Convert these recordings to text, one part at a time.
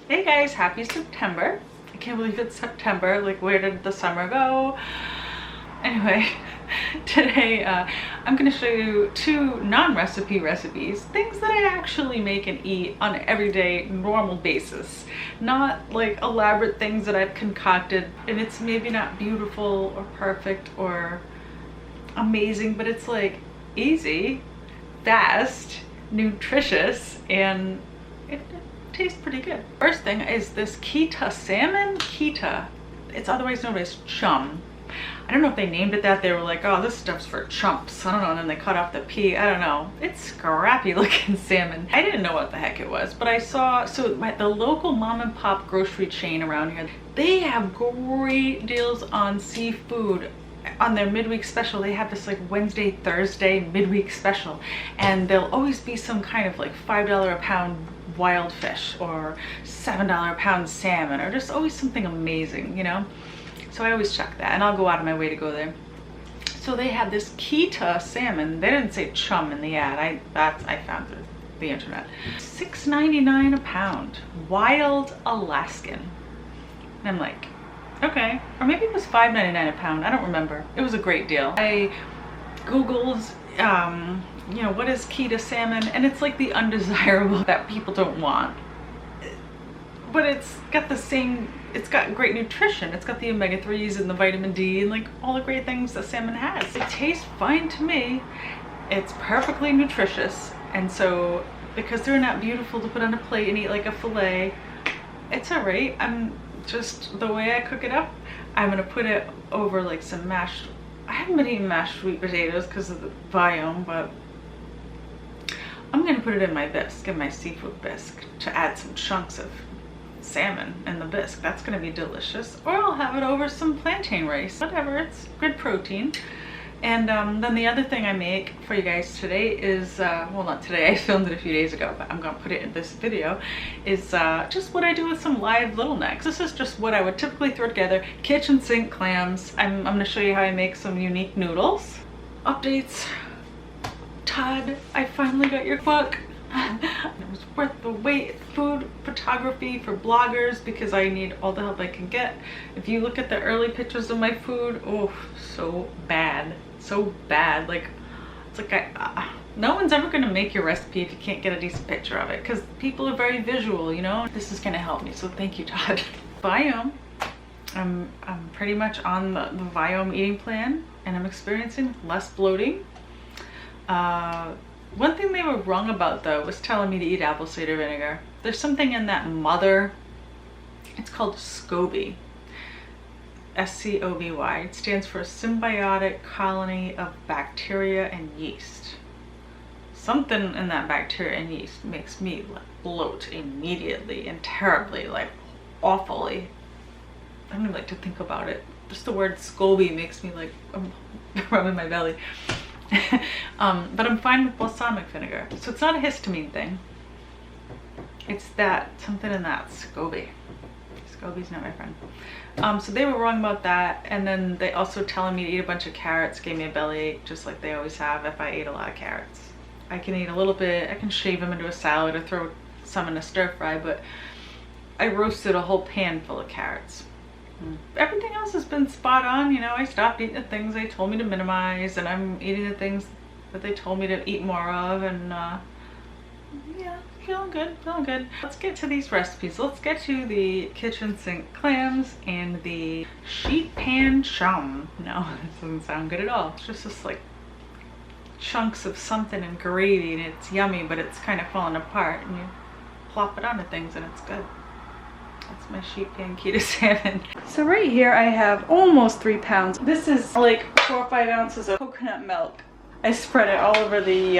Hey guys, happy September. I can't believe it's September. Like, where did the summer go? Anyway, today I'm going to show you two non-recipe recipes, things that I actually make and eat on an everyday normal basis. Not like elaborate things that I've concocted, and it's maybe not beautiful or perfect or amazing, but it's like easy, fast, nutritious, and it tastes pretty good. First thing is this Keta salmon. Keta, it's otherwise known as chum. I don't know if they named it that. They were like, oh, this stuff's for chumps. I don't know, and then they cut off the P. I don't know. It's scrappy looking salmon. I didn't know what the heck it was, but I saw, so the local mom and pop grocery chain around here, they have great deals on seafood. On their midweek special, they have this like Wednesday, Thursday midweek special, and there'll always be some kind of like $5 a pound wild fish or $7 a pound salmon, or just always something amazing, you know? So I always check that, and I'll go out of my way to go there. So they had this Keta salmon. They didn't say chum in the ad. I found through the internet. $6.99 a pound, wild Alaskan. And I'm like, okay, or maybe it was $5.99 a pound. I don't remember. It was a great deal. I googled, you know, what is Keta salmon, and it's like the undesirable that people don't want. But it's got the same. It's got great nutrition. It's got the omega-3s and the vitamin D and like all the great things that salmon has. It tastes fine to me. It's perfectly nutritious, and so because they're not beautiful to put on a plate and eat like a fillet, it's all right. I'm just, the way I cook it up, I'm gonna put it over like some mashed, I haven't been eating mashed sweet potatoes because of the biome, but I'm gonna put it in my bisque, in my seafood bisque, to add some chunks of salmon in the bisque. That's gonna be delicious. Or I'll have it over some plantain rice, whatever, it's good protein. And then the other thing I make for you guys today is, well, not today, I filmed it a few days ago, but I'm gonna put it in this video, is just what I do with some live little necks. This is just what I would typically throw together. Kitchen sink clams. I'm gonna show you how I make some unique noodles. Updates. Todd, I finally got your book. It was worth the wait. Food photography for bloggers, because I need all the help I can get. If you look at the early pictures of my food, oh, so bad. So bad. Like, it's like no one's ever gonna make your recipe if you can't get a decent picture of it, because people are very visual, you know? This is gonna help me, so thank you, Todd. Biome. I'm pretty much on the Biome eating plan, and I'm experiencing less bloating. One thing they were wrong about, though, was telling me to eat apple cider vinegar. There's something in that mother, it's called SCOBY. S-C-O-B-Y. It stands for Symbiotic Colony of Bacteria and Yeast. Something in that bacteria and yeast makes me like bloat immediately and terribly, like awfully. I don't even like to think about it. Just the word SCOBY makes me like rubbing my belly. But I'm fine with balsamic vinegar. So it's not a histamine thing. It's that, something in that SCOBY. SCOBY's not my friend. So they were wrong about that. And then they also telling me to eat a bunch of carrots gave me a bellyache, just like they always have if I ate a lot of carrots. I can eat a little bit, I can shave them into a salad or throw some in a stir fry, but I roasted a whole pan full of carrots. Everything else has been spot on, you know. I stopped eating the things they told me to minimize, and I'm eating the things that they told me to eat more of, and yeah, feeling good, feeling good. Let's get to these recipes. Let's get to the kitchen sink clams and the sheet pan chum. No, this doesn't sound good at all. It's just this like chunks of something in gravy, and it's yummy, but it's kind of falling apart, and you plop it onto things and it's good. That's my sheet pan Keta salmon. So right here I have almost 3 pounds. This is like 4 or 5 ounces of coconut milk. I spread it all over the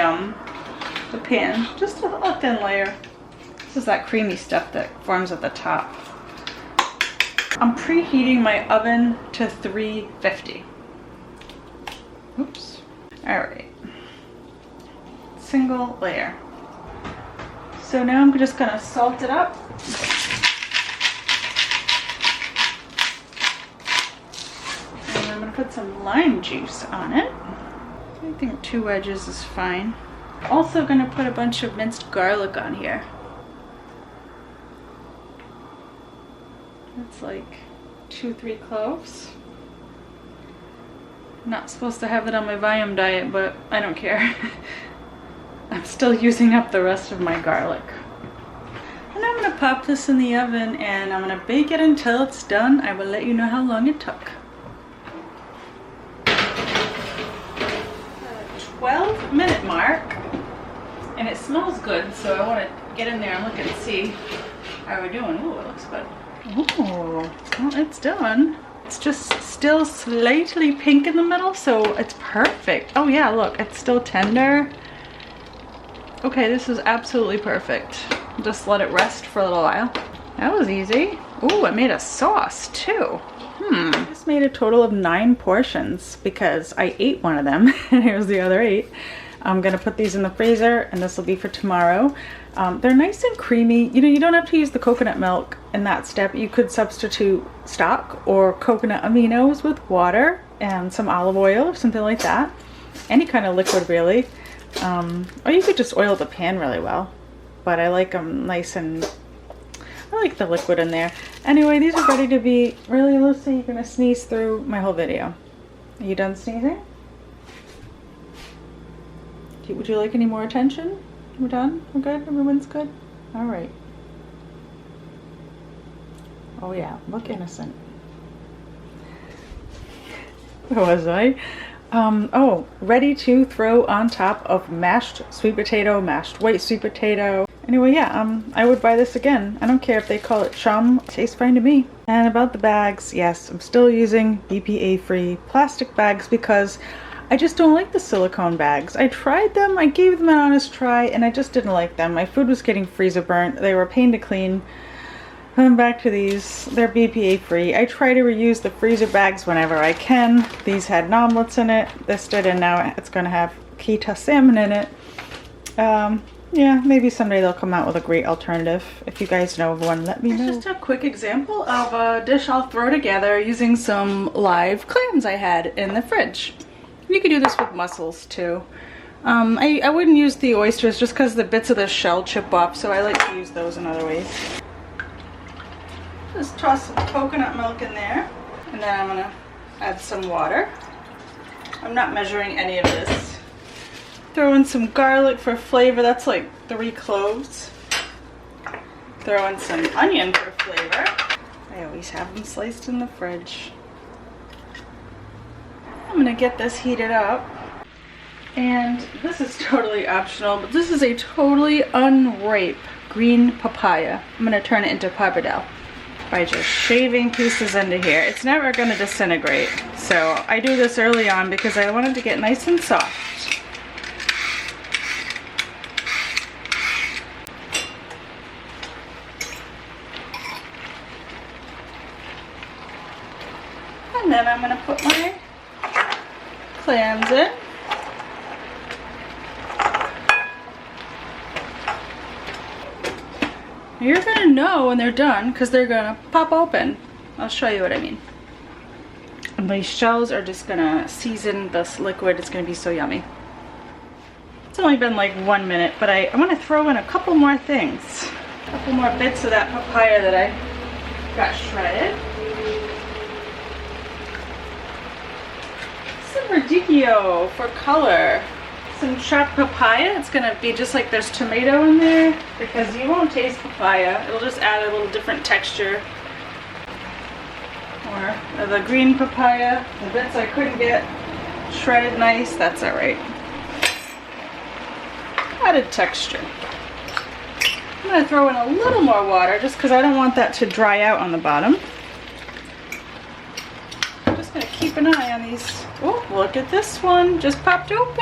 pan, just a thin layer. This is that creamy stuff that forms at the top. I'm preheating my oven to 350. Oops. All right. Single layer. So now I'm just gonna salt it up. Put some lime juice on it. I think 2 wedges is fine. Also gonna put a bunch of minced garlic on here. That's like 2-3 cloves. I'm not supposed to have it on my Viome diet, but I don't care. I'm still using up the rest of my garlic. And I'm gonna pop this in the oven and I'm gonna bake it until it's done. I will let you know how long it took. 12-minute mark, and it smells good, so I want to get in there and look and see how we're doing. Ooh, it looks good. Ooh, well, it's done. It's just still slightly pink in the middle, so it's perfect. Oh yeah, look, it's still tender. Okay, this is absolutely perfect. Just let it rest for a little while. That was easy. Ooh, I made a sauce too. I just made a total of 9 portions because I ate one of them and here's the other 8. I'm gonna put these in the freezer and this will be for tomorrow. They're nice and creamy. You know, you don't have to use the coconut milk in that step. You could substitute stock or coconut aminos with water and some olive oil or something like that. Any kind of liquid really. Or you could just oil the pan really well. But I like them nice and I like the liquid in there. Anyway, these are ready to be. Really, Lucy, you're gonna sneeze through my whole video. Are you done sneezing? Would you like any more attention? We're done? We're good? Everyone's good? All right. Oh yeah, look innocent. Where was I? Oh, ready to throw on top of mashed sweet potato, mashed white sweet potato. Anyway, yeah, I would buy this again. I don't care if they call it chum. It tastes fine to me. And about the bags, yes, I'm still using BPA-free plastic bags because I just don't like the silicone bags. I tried them, I gave them an honest try, and I just didn't like them. My food was getting freezer burnt. They were a pain to clean. I'm back to these. They're BPA-free. I try to reuse the freezer bags whenever I can. These had omelets in it. This did, and now it's going to have Keta salmon in it. Yeah, maybe someday they'll come out with a great alternative. If you guys know of one, let me know. It's just a quick example of a dish I'll throw together using some live clams I had in the fridge. You could do this with mussels too. I wouldn't use the oysters just because the bits of the shell chip off, so I like to use those in other ways. Just toss some coconut milk in there, and then I'm gonna add some water. I'm not measuring any of this. Throw in some garlic for flavor. That's like 3 cloves. Throw in some onion for flavor. I always have them sliced in the fridge. I'm gonna get this heated up. And this is totally optional, but this is a totally unripe green papaya. I'm gonna turn it into pappardelle by just shaving pieces into here. It's never gonna disintegrate. So I do this early on because I want it to get nice and soft. And then I'm gonna put my clams in. You're gonna know when they're done because they're gonna pop open. I'll show you what I mean. And these shells are just gonna season this liquid. It's gonna be so yummy. It's only been like 1 minute, but I want to throw in a couple more things. A couple more bits of that papaya that I got shredded. Some radicchio for color. Some chopped papaya. It's gonna be just like there's tomato in there because you won't taste papaya. It'll just add a little different texture. Or the green papaya, the bits I couldn't get shredded nice, that's alright. Added texture. I'm gonna throw in a little more water just because I don't want that to dry out on the bottom. I'm just gonna keep an eye on these. Oh, look at this one, just popped open.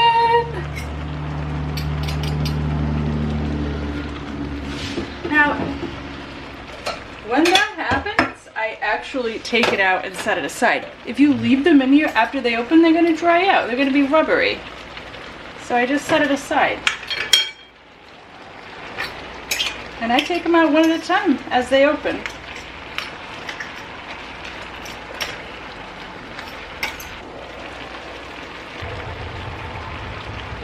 Now, when that happens, I actually take it out and set it aside. If you leave them in here after they open, they're gonna dry out. They're gonna be rubbery. So I just set it aside. And I take them out one at a time as they open.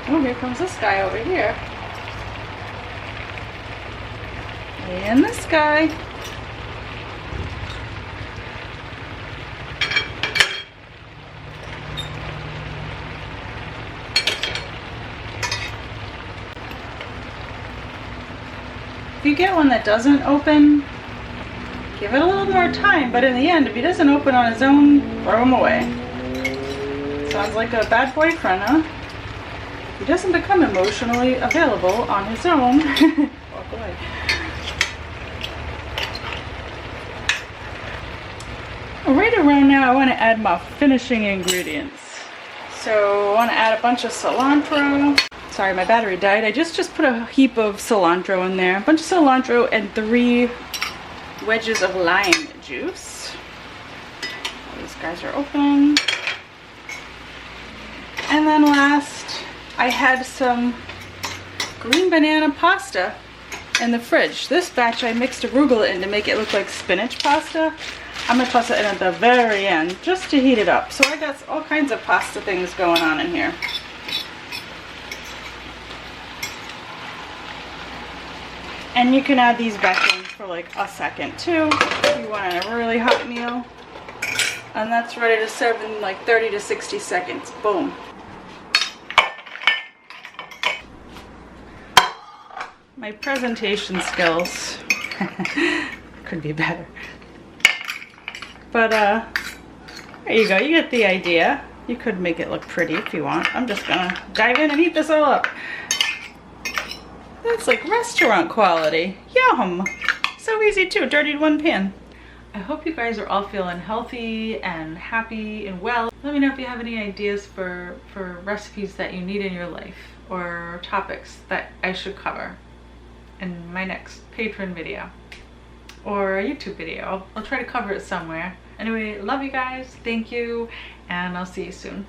Oh, here comes this guy over here. And this guy. If you get one that doesn't open, give it a little more time, but in the end, if he doesn't open on his own, throw him away. Sounds like a bad boyfriend, huh? If he doesn't become emotionally available on his own, walk away. Right around now, I want to add my finishing ingredients. So I want to add a bunch of cilantro. Sorry, my battery died. I just put a heap of cilantro in there. A bunch of cilantro and 3 wedges of lime juice. All these guys are open. And then last, I had some green banana pasta in the fridge. This batch I mixed arugula in to make it look like spinach pasta. I'm gonna toss it in at the very end just to heat it up. So I got all kinds of pasta things going on in here. And you can add these back in for like a second too if you want a really hot meal. And that's ready to serve in like 30 to 60 seconds. Boom. My presentation skills could be better. But there you go, you get the idea. You could make it look pretty if you want. I'm just gonna dive in and heat this all up. That's like restaurant quality. Yum! So easy too, dirty in one pan. I hope you guys are all feeling healthy and happy and well. Let me know if you have any ideas for recipes that you need in your life or topics that I should cover in my next Patron video or a YouTube video. I'll try to cover it somewhere. Anyway, love you guys, thank you, and I'll see you soon.